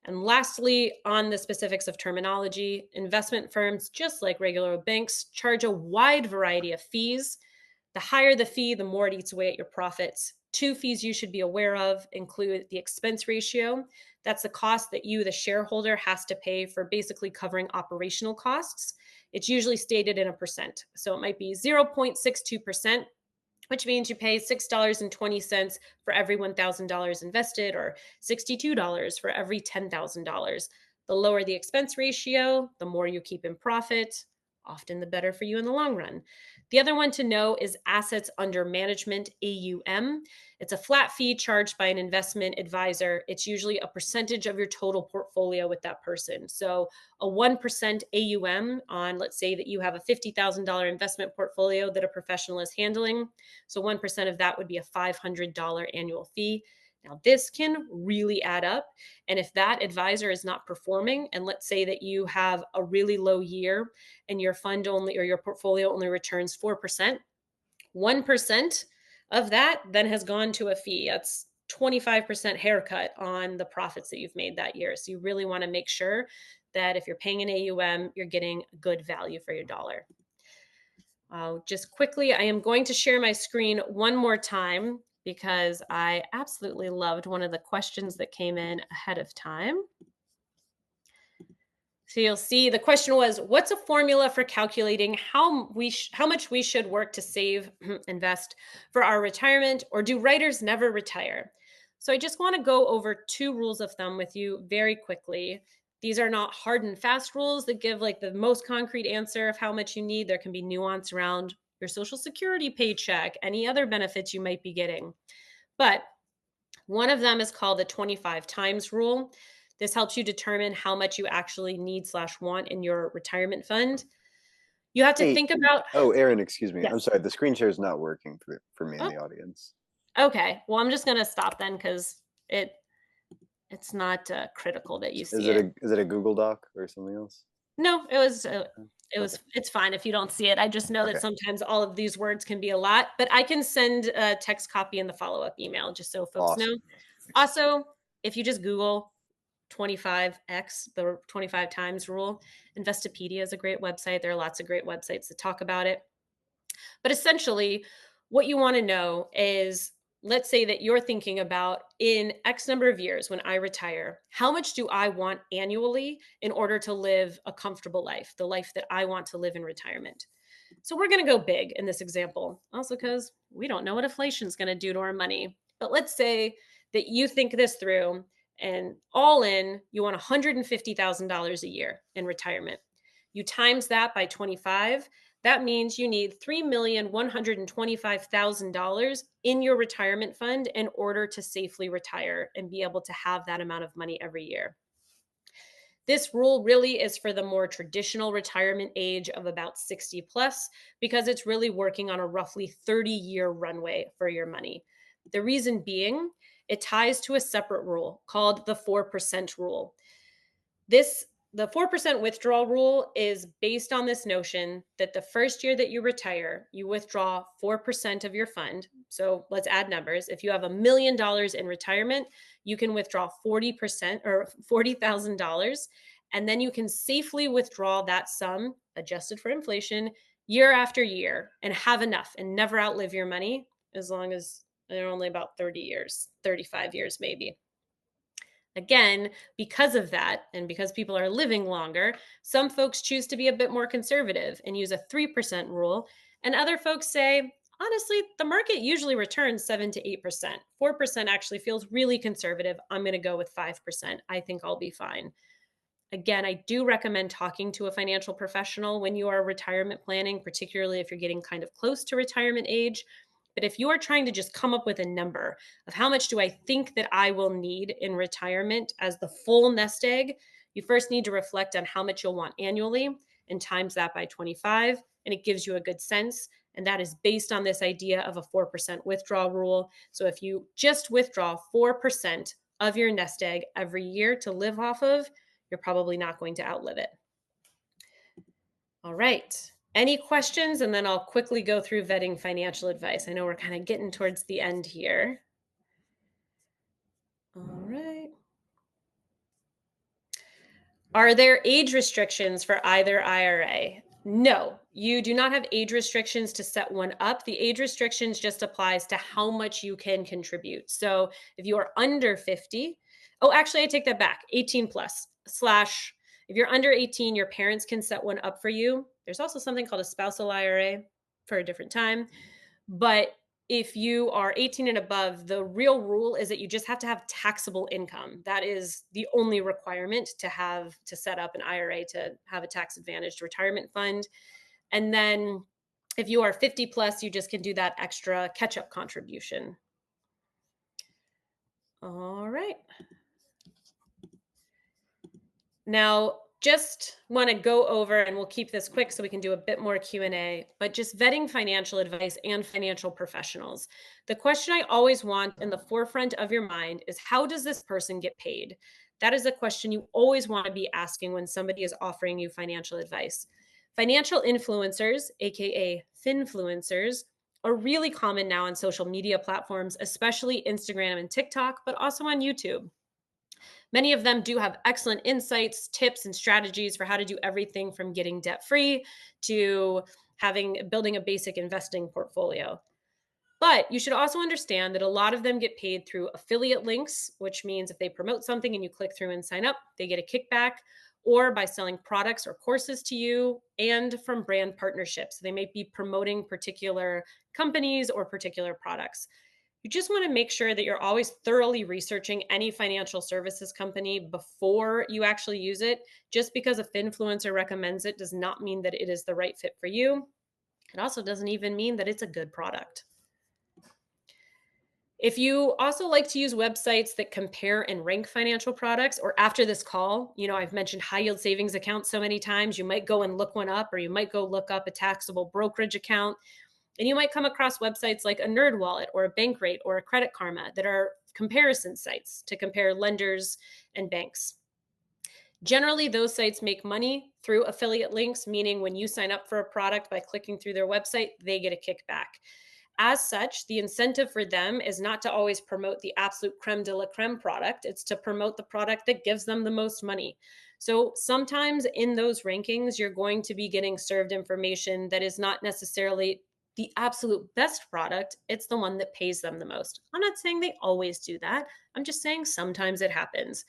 And lastly, on the specifics of terminology, investment firms, just like regular banks, charge a wide variety of fees. The higher the fee, the more it eats away at your profits. Two fees you should be aware of include the expense ratio. That's the cost that you, the shareholder, has to pay for basically covering operational costs. It's usually stated in a percent. So it might be 0.62%, which means you pay $6.20 for every $1,000 invested, or $62 for every $10,000. The lower the expense ratio, the more you keep in profit, often the better for you in the long run. The other one to know is assets under management, AUM. It's a flat fee charged by an investment advisor. It's usually a percentage of your total portfolio with that person. So a 1% AUM on, let's say that you have a $50,000 investment portfolio that a professional is handling. So 1% of that would be a $500 annual fee. Now, this can really add up. And if that advisor is not performing, and let's say that you have a really low year and your fund only or your portfolio only returns 4%, 1% of that then has gone to a fee. That's 25% haircut on the profits that you've made that year. So you really want to make sure that if you're paying an AUM, you're getting good value for your dollar. Just quickly, I am going to share my screen one more time because I absolutely loved one of the questions that came in ahead of time. So you'll see the question was, what's a formula for calculating how much we should work to save, invest for our retirement, or do writers never retire? So I just want to go over two rules of thumb with you very quickly. These are not hard and fast rules that give like the most concrete answer of how much you need. There can be nuance around your Social Security paycheck, any other benefits you might be getting. But one of them is called the 25 times rule. This helps you determine how much you actually need slash want in your retirement fund. You have to Hey, think about, oh, Erin, excuse me. I'm yes. sorry. The screen share is not working for me in Oh, the audience. okay. Well, I'm just going to stop then because it's not critical that you Is see it it. a Google Doc or something else? No, Okay. it's fine if you don't see it. I just know that Okay. sometimes all of these words can be a lot, but I can send a text copy in the follow-up email just so folks know. Awesome. Thanks. Also, if you just Google 25x, the 25 times rule, Investopedia is a great website. There are lots of great websites that talk about it. But essentially, what you want to know is, let's say that you're thinking about, in X number of years when I retire, how much do I want annually in order to live a comfortable life, the life that I want to live in retirement? So we're going to go big in this example, also because we don't know what inflation is going to do to our money. But let's say that you think this through, and all in, you want $150,000 a year in retirement. You times that by 25. That means you need $3,125,000 in your retirement fund in order to safely retire and be able to have that amount of money every year. This rule really is for the more traditional retirement age of about 60 plus, because it's really working on a roughly 30-year runway for your money. The reason being, it ties to a separate rule called the 4% rule. The 4% withdrawal rule is based on this notion that the first year that you retire, you withdraw 4% of your fund. So let's add numbers. If you have $1 million in retirement, you can withdraw 40% or $40,000. And then you can safely withdraw that sum, adjusted for inflation, year after year, and have enough and never outlive your money, as long as they're only about 30 years, 35 years maybe. Again, because of that, and because people are living longer, some folks choose to be a bit more conservative and use a 3% rule. And other folks say, honestly, the market usually returns 7 to 8%. 4% actually feels really conservative. I'm going to go with 5%. I think I'll be fine. Again, I do recommend talking to a financial professional when you are retirement planning, particularly if you're getting kind of close to retirement age. But if you are trying to just come up with a number of how much do I think that I will need in retirement as the full nest egg, you first need to reflect on how much you'll want annually and times that by 25, and it gives you a good sense. And that is based on this idea of a 4% withdrawal rule. So if you just withdraw 4% of your nest egg every year to live off of, you're probably not going to outlive it. All right. Any questions? And then I'll quickly go through vetting financial advice. I know we're kind of getting towards the end here. All right. Are there age restrictions for either IRA? No, you do not have age restrictions to set one up. The age restrictions just applies to how much you can contribute. So if you are under 50, oh, actually, I take that back, 18 plus slash, if you're under 18, your parents can set one up for you. There's also something called a spousal IRA for a different time. But if you are 18 and above, the real rule is that you just have to have taxable income. That is the only requirement to set up an IRA to have a tax advantaged retirement fund. And then if you are 50 plus, you just can do that extra catch up contribution. All right. Now, just want to go over, and we'll keep this quick so we can do a bit more Q&A, but just vetting financial advice and financial professionals. The question I always want in the forefront of your mind is, how does this person get paid? That is a question you always want to be asking when somebody is offering you financial advice. Financial influencers, aka finfluencers, are really common now on social media platforms, especially Instagram and TikTok, but also on YouTube. Many of them do have excellent insights, tips, and strategies for how to do everything from getting debt free to building a basic investing portfolio. But you should also understand that a lot of them get paid through affiliate links, which means if they promote something and you click through and sign up, they get a kickback, or by selling products or courses to you, and from brand partnerships. They may be promoting particular companies or particular products. You just want to make sure that you're always thoroughly researching any financial services company before you actually use it. Just because a finfluencer recommends it does not mean that it is the right fit for you. It also doesn't even mean that it's a good product. If you also like to use websites that compare and rank financial products, or after this call, I've mentioned high yield savings accounts so many times, you might go and look one up, or you might go look up a taxable brokerage account. And you might come across websites like a NerdWallet or a Bankrate or a Credit Karma that are comparison sites to compare lenders and banks. Generally, those sites make money through affiliate links, meaning when you sign up for a product by clicking through their website, they get a kickback. As such, the incentive for them is not to always promote the absolute creme de la creme product. It's to promote the product that gives them the most money. So sometimes in those rankings, you're going to be getting served information that is not necessarily the absolute best product. It's the one that pays them the most. I'm not saying they always do that. I'm just saying sometimes it happens.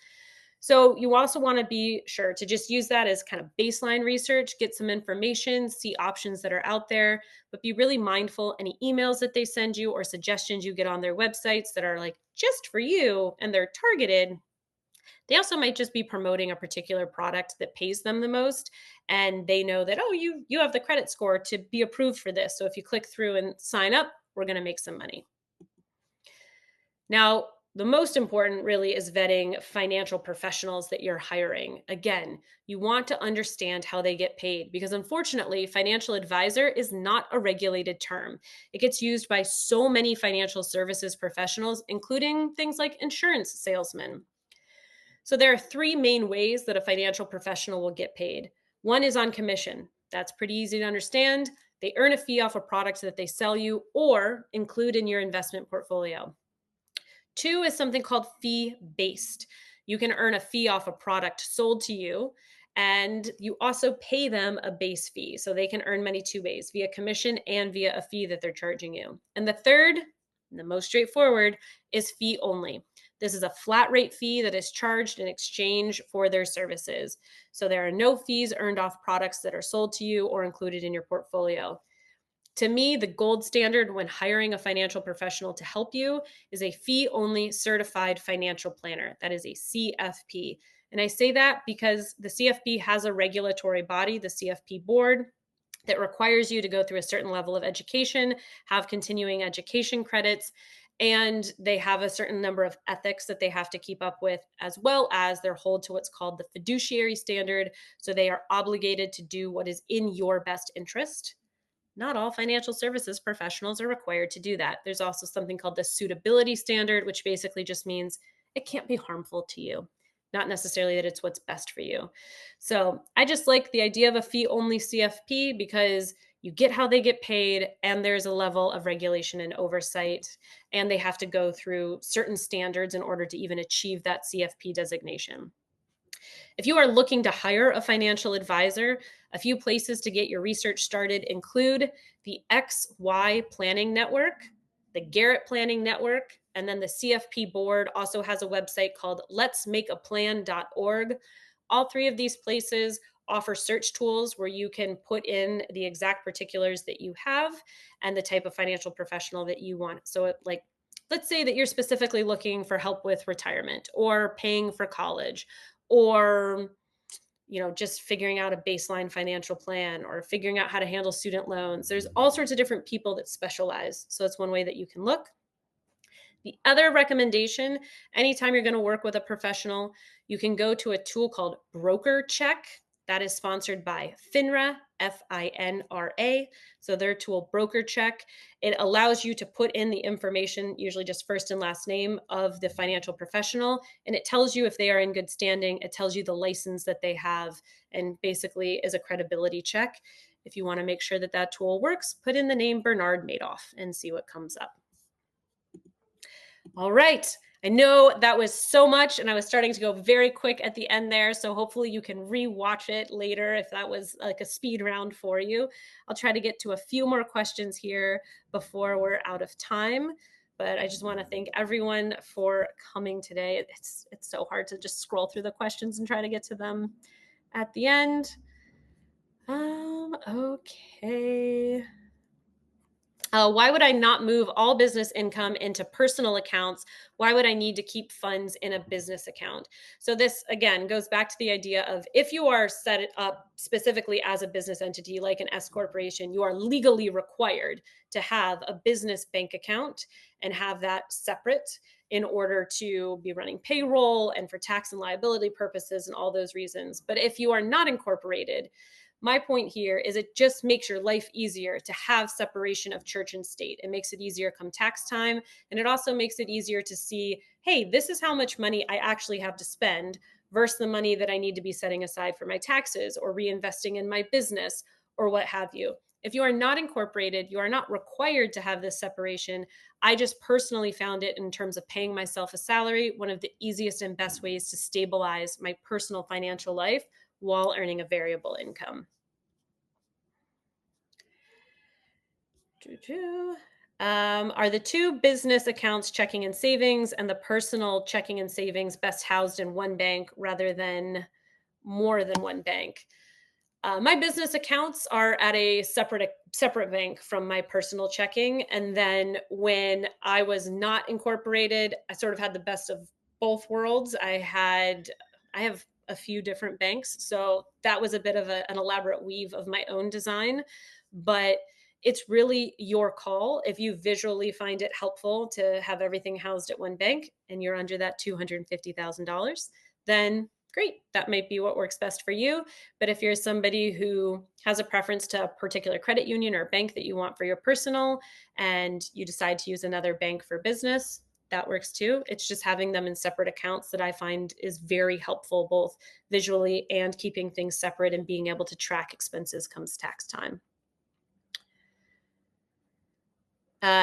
So you also want to be sure to just use that as kind of baseline research, get some information, see options that are out there, but be really mindful any emails that they send you or suggestions you get on their websites that are like just for you and they're targeted. They also might just be promoting a particular product that pays them the most, and they know that, oh, you have the credit score to be approved for this. So if you click through and sign up, we're going to make some money. Now, the most important really is vetting financial professionals that you're hiring. Again, you want to understand how they get paid because unfortunately, financial advisor is not a regulated term. It gets used by so many financial services professionals, including things like insurance salesmen. So there are three main ways that a financial professional will get paid. One is on commission. That's pretty easy to understand. They earn a fee off a product that they sell you or include in your investment portfolio. Two is something called fee-based. You can earn a fee off a product sold to you, and you also pay them a base fee. So they can earn money two ways, via commission and via a fee that they're charging you. And the third, the most straightforward, is fee only. This is a flat rate fee that is charged in exchange for their services. So there are no fees earned off products that are sold to you or included in your portfolio. To me, the gold standard when hiring a financial professional to help you is a fee-only certified financial planner. That is a CFP. And I say that because the CFP has a regulatory body, the CFP board, that requires you to go through a certain level of education, have continuing education credits, and they have a certain number of ethics that they have to keep up with, as well as they're held to what's called the fiduciary standard. So they are obligated to do what is in your best interest. Not all financial services professionals are required to do that. There's also something called the suitability standard, which basically just means it can't be harmful to you, not necessarily that it's what's best for you. So I just like the idea of a fee-only CFP because you get how they get paid and there's a level of regulation and oversight, and they have to go through certain standards in order to even achieve that CFP designation. If you are looking to hire a financial advisor, a few places to get your research started include the XY Planning Network, the Garrett Planning Network, and then the CFP board also has a website called letsmakeaplan.org. All three of these places offer search tools where you can put in the exact particulars that you have and the type of financial professional that you want. So, like, let's say that you're specifically looking for help with retirement or paying for college, or just figuring out a baseline financial plan or figuring out how to handle student loans. There's all sorts of different people that specialize, so it's one way that you can look. The other recommendation, anytime you're going to work with a professional, you can go to a tool called Broker Check. That is sponsored by FINRA, FINRA. So their tool, Broker Check, it allows you to put in the information, usually just first and last name of the financial professional, and it tells you if they are in good standing. It tells you the license that they have, and basically is a credibility check. If you want to make sure that that tool works, put in the name Bernard Madoff and see what comes up. All right. I know that was so much, and I was starting to go very quick at the end there. So hopefully you can rewatch it later if that was like a speed round for you. I'll try to get to a few more questions here before we're out of time. But I just want to thank everyone for coming today. It's so hard to just scroll through the questions and try to get to them at the end. Okay. Why would I not move all business income into personal accounts? Why would I need to keep funds in a business account? So this, again, goes back to the idea of if you are set up specifically as a business entity like an S corporation, you are legally required to have a business bank account and have that separate in order to be running payroll and for tax and liability purposes and all those reasons. But if you are not incorporated, my point here is it just makes your life easier to have separation of church and state. It makes it easier come tax time. And it also makes it easier to see, hey, this is how much money I actually have to spend versus the money that I need to be setting aside for my taxes or reinvesting in my business or what have you. If you are not incorporated, you are not required to have this separation. I just personally found it, in terms of paying myself a salary, one of the easiest and best ways to stabilize my personal financial life while earning a variable income. Are the two business accounts, checking and savings, and the personal checking and savings, best housed in one bank rather than more than one bank? My business accounts are at a separate bank from my personal checking. And then when I was not incorporated, I sort of had the best of both worlds. I have a few different banks, so that was a bit of an elaborate weave of my own design. But it's really your call. If you visually find it helpful to have everything housed at one bank and you're under that $250,000, then great. That might be what works best for you. But if you're somebody who has a preference to a particular credit union or bank that you want for your personal, and you decide to use another bank for business, that works too. It's just having them in separate accounts that I find is very helpful, both visually and keeping things separate and being able to track expenses comes tax time.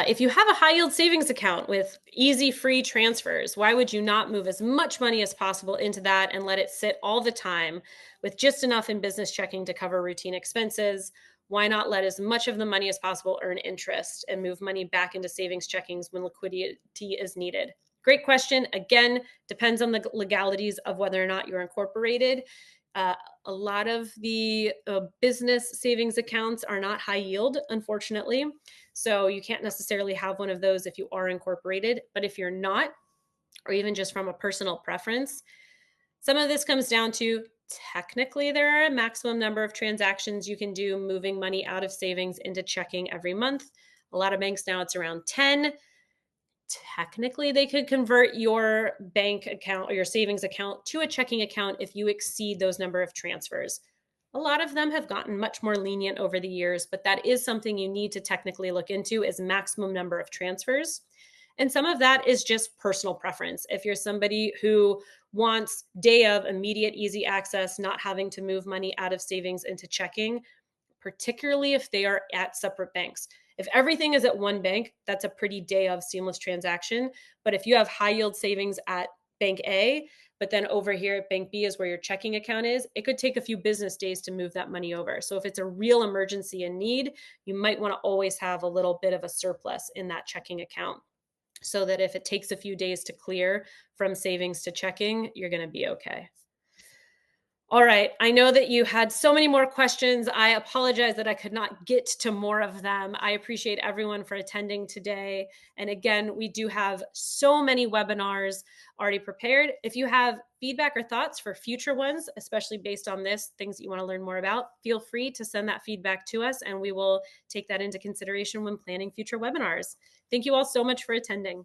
If you have a high yield savings account with easy free transfers, why would you not move as much money as possible into that and let it sit all the time with just enough in business checking to cover routine expenses? Why not let as much of the money as possible earn interest and move money back into savings checkings when liquidity is needed? Great question. Again, depends on the legalities of whether or not you're incorporated. A lot of the business savings accounts are not high yield, unfortunately. So you can't necessarily have one of those if you are incorporated. But if you're not, or even just from a personal preference, some of this comes down to technically there are a maximum number of transactions you can do moving money out of savings into checking every month. A lot of banks now it's around 10. Technically, they could convert your bank account or your savings account to a checking account if you exceed those number of transfers. A lot of them have gotten much more lenient over the years, but that is something you need to technically look into, is maximum number of transfers. And some of that is just personal preference. If you're somebody who wants day of immediate easy access, not having to move money out of savings into checking, particularly if they are at separate banks. If everything is at one bank, that's a pretty day of seamless transaction. But if you have high yield savings at Bank A, but then over here at Bank B is where your checking account is. It could take a few business days to move that money over. So if it's a real emergency and need, you might want to always have a little bit of a surplus in that checking account so that if it takes a few days to clear from savings to checking, you're going to be okay. All right. I know that you had so many more questions. I apologize that I could not get to more of them. I appreciate everyone for attending today. And again, we do have so many webinars already prepared. If you have feedback or thoughts for future ones, especially based on this, things that you want to learn more about, feel free to send that feedback to us and we will take that into consideration when planning future webinars. Thank you all so much for attending.